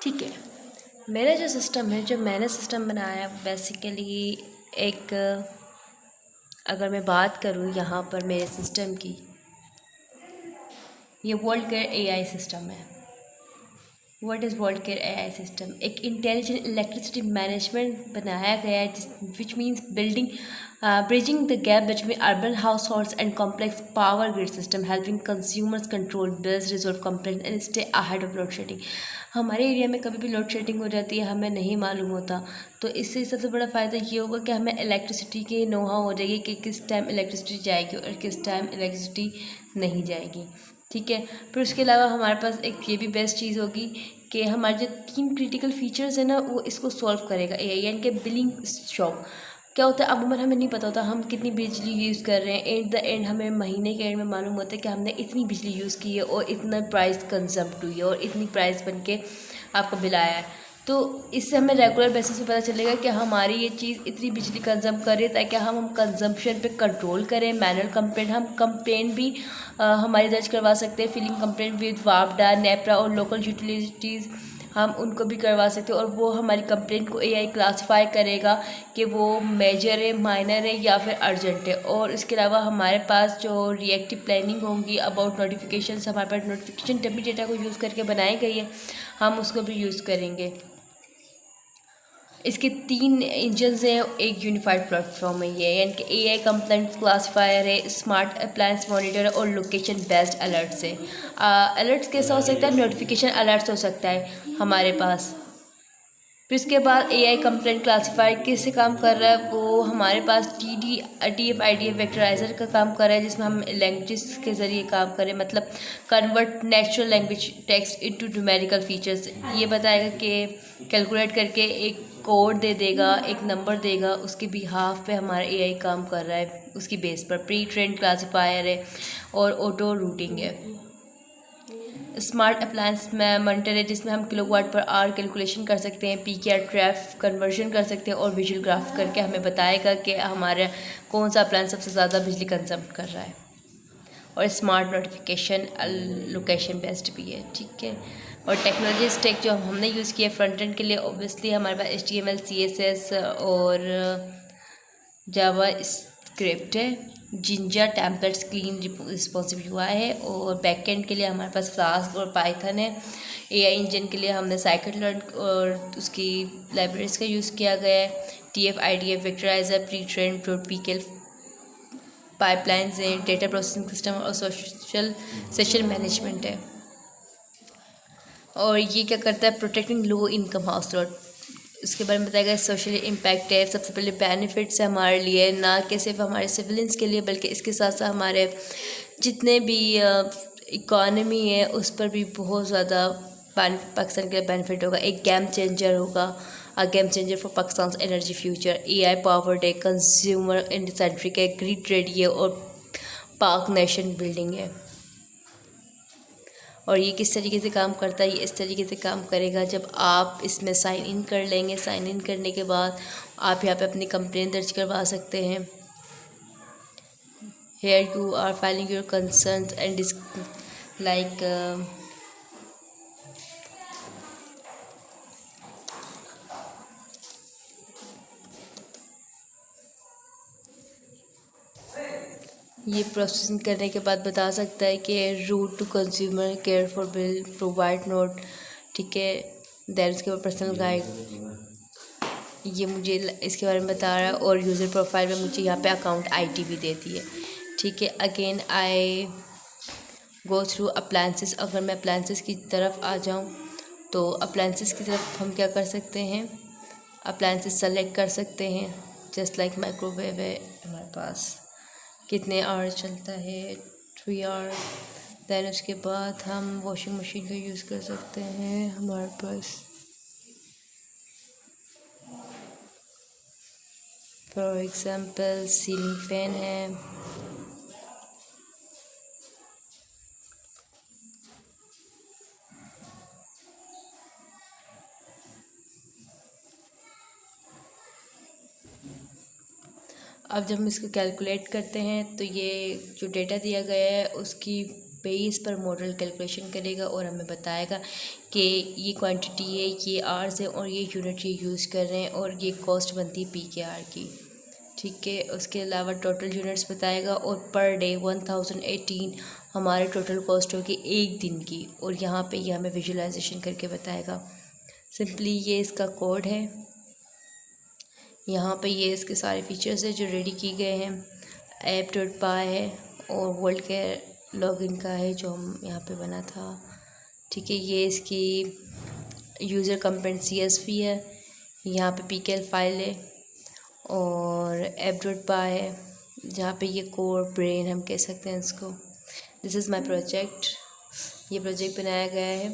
ठीक है। मेरा जो सिस्टम है, जो मैंने सिस्टम बनाया है, बेसिकली एक, अगर मैं बात करूँ यहाँ पर मेरे सिस्टम की, ये वर्ल्ड केयर एआई सिस्टम है। What is world care AI system? एक इंटेलिजेंट इलेक्ट्रिसिटी मैनेजमेंट बनाया गया है, जिस which means bridging the gap between urban households and complex power grid system, helping consumers control bills, resolve complaints and stay ahead of load shedding. हमारे area में कभी भी load shedding हो जाती है, हमें नहीं मालूम होता, तो इससे सबसे बड़ा फ़ायदा ये होगा कि हमें इलेक्ट्रिसिटी की नो हाउ हो जाएगी कि किस टाइम इलेक्ट्रिसिटी जाएगी और किस टाइम इलेक्ट्रिसिटी नहीं जाएगी। ठीक है। फिर उसके अलावा हमारे पास एक ये भी बेस्ट चीज़ होगी कि हमारे जो 3 क्रिटिकल फीचर्स है ना, वो इसको सॉल्व करेगा एआई, यानी कि बिलिंग शॉक। क्या होता है, अमूमन हमें नहीं पता होता हम कितनी बिजली यूज़ कर रहे हैं। एट द एंड हमें महीने के एंड में मालूम होता है कि हमने इतनी बिजली यूज़ की है और इतना प्राइस कंजम्प्ट हुई है और इतनी प्राइस बन के आपका बिल आया है। तो इससे हमें रेगुलर बेसिस पे पता चलेगा कि हमारी ये चीज़ इतनी बिजली कंजम कर रही है, ताकि हम कंजम्पशन पे कंट्रोल करें। मैनुअल कंप्लेंट, हम कंप्लेंट भी हमारी दर्ज करवा सकते हैं, फिलिंग कंप्लेंट विद वापडा, नेपरा और लोकल यूटिलिटीज़, हम उनको भी करवा सकते हैं। और वो हमारी कंप्लेंट को एआई क्लासिफाई करेगा कि वो मेजर है, माइनर है या फिर अर्जेंट है। और इसके अलावा हमारे पास जो रिएक्टिव प्लानिंग होंगी अबाउट नोटिफिकेशन, हमारे पास नोटिफिकेशन डमी डेटा को यूज़ करके बनाई गई है, हम उसको भी यूज़ करेंगे। इसके 3 इंजन्स हैं, एक यूनिफाइड प्लेटफॉर्म है ये, यानी कि एआई कंप्लेंट क्लासिफायर है, स्मार्ट अप्लायंस मॉनिटर और लोकेशन बेस्ड अलर्ट्स है। अलर्ट्स कैसा हो सकता है? नोटिफिकेशन अलर्ट्स हो सकता है हमारे पास। फिर उसके बाद एआई कंप्लेंट क्लासिफायर किससे काम कर रहा है? वो हमारे पास TF IDF वेक्टराइजर का काम कर रहा है, जिसमें हम लैंग्वेज के ज़रिए काम करें, मतलब convert natural language text into numerical features. ये बताएगा कि कैलकुलेट करके एक कोड दे देगा, एक नंबर देगा, उसके बिहाफ पे हमारा एआई काम कर रहा है, उसकी बेस पर। प्री ट्रेंड क्लासिफायर है और ऑटो रूटिंग है। स्मार्ट अप्लायंस में मॉनिटर है, जिसमें हम किलोवाट पर आवर कैलकुलेशन कर सकते हैं, PKR ट्रैफ कन्वर्जन कर सकते हैं और विजुअल ग्राफ करके हमें बताएगा कि हमारा कौन सा अप्लायंस सबसे ज़्यादा बिजली कंजम्प कर रहा है। और स्मार्ट नोटिफिकेशन लोकेशन बेस्ड भी है। ठीक है। और टेक्नोलॉजी स्टैक जो हमने यूज़ किया फ्रंट एंड के लिए, ऑब्वियसली हमारे पास HTML CSS और जावा स्क्रिप्ट है। Jinja templates clean responsive UI है। और बैकएंड के लिए हमारे पास फ्लास्क और पाइथन है। एआई इंजन के लिए हमने साइकिल और उसकी लाइब्रेरीज का यूज़ किया गया है। TF IDF vectorizer, pre train PKL pipelines है, डेटा प्रोसेसिंग सिस्टम और सोशल सेशन मैनेजमेंट है। और ये क्या करता है? Protecting low income household, इसके बारे में बताएगा। सोशल इम्पैक्ट है, सबसे पहले बेनिफिट्स है हमारे लिए, ना कि सिर्फ हमारे सिविलियंस के लिए, बल्कि इसके साथ साथ हमारे जितने भी इकॉनमी है उस पर भी बहुत ज़्यादा पाकिस्तान के लिए बेनिफिट होगा। एक गेम चेंजर होगा, a game changer for Pakistan energy future. AI powered है, कंज्यूमर सेंट्रिक है, ग्रिड रेडी है और पाक नेशन बिल्डिंग है। और ये किस तरीके से काम करता है? ये इस तरीके से काम करेगा, जब आप इसमें साइन इन कर लेंगे, साइन इन करने के बाद आप यहाँ पे अपनी कंप्लेन दर्ज करवा सकते हैं। Here you are filing your concerns and like ये प्रोसेसिंग करने के बाद बता सकता है कि route to consumer care for bill provide note. ठीक है। देन उसके बाद पर्सनल गाइड, ये मुझे इसके बारे में बता रहा है। और यूज़र प्रोफाइल में मुझे यहाँ पे अकाउंट ID भी दे दी है। ठीक है। Again I go through appliances. अगर मैं अप्लायंसेस की तरफ आ जाऊँ तो अप्लायंसेस की तरफ हम क्या कर सकते हैं? अप्लायंसेस सेलेक्ट कर सकते हैं, जस्ट लाइक माइक्रोवेव है हमारे पास, कितने आवर चलता है? 3 आवर। दैन उसके बाद हम वॉशिंग मशीन का यूज़ कर सकते हैं, हमारे पास फॉर एग्ज़ाम्पल सीलिंग फैन है। अब जब हम इसको कैलकुलेट करते हैं तो ये जो डेटा दिया गया है उसकी बेस पर मॉडल कैलकुलेशन करेगा और हमें बताएगा कि ये क्वांटिटी है, ये आर्स है और ये यूनिट ये यूज़ कर रहे हैं और ये कॉस्ट बनती है PKR की। ठीक है, उसके अलावा टोटल यूनिट्स बताएगा और पर डे 1018 हमारे टोटल कॉस्ट होगी एक दिन की, और यहाँ पे ये हमें विजुलाइजेशन करके बताएगा। सिंपली ये इसका कोड है, यहाँ पे ये इसके सारे फीचर्स है जो रेडी किए गए हैं। app.py है और वर्ल्ड के लॉगिन का है जो हम यहाँ पे बना था। ठीक है, ये इसकी यूज़र कंपोनेंट CSV है, यहाँ पे PKL फाइल है और app.py है जहाँ पे ये कोर ब्रेन हम कह सकते हैं इसको। दिस इज़ माई प्रोजेक्ट, ये प्रोजेक्ट बनाया गया है।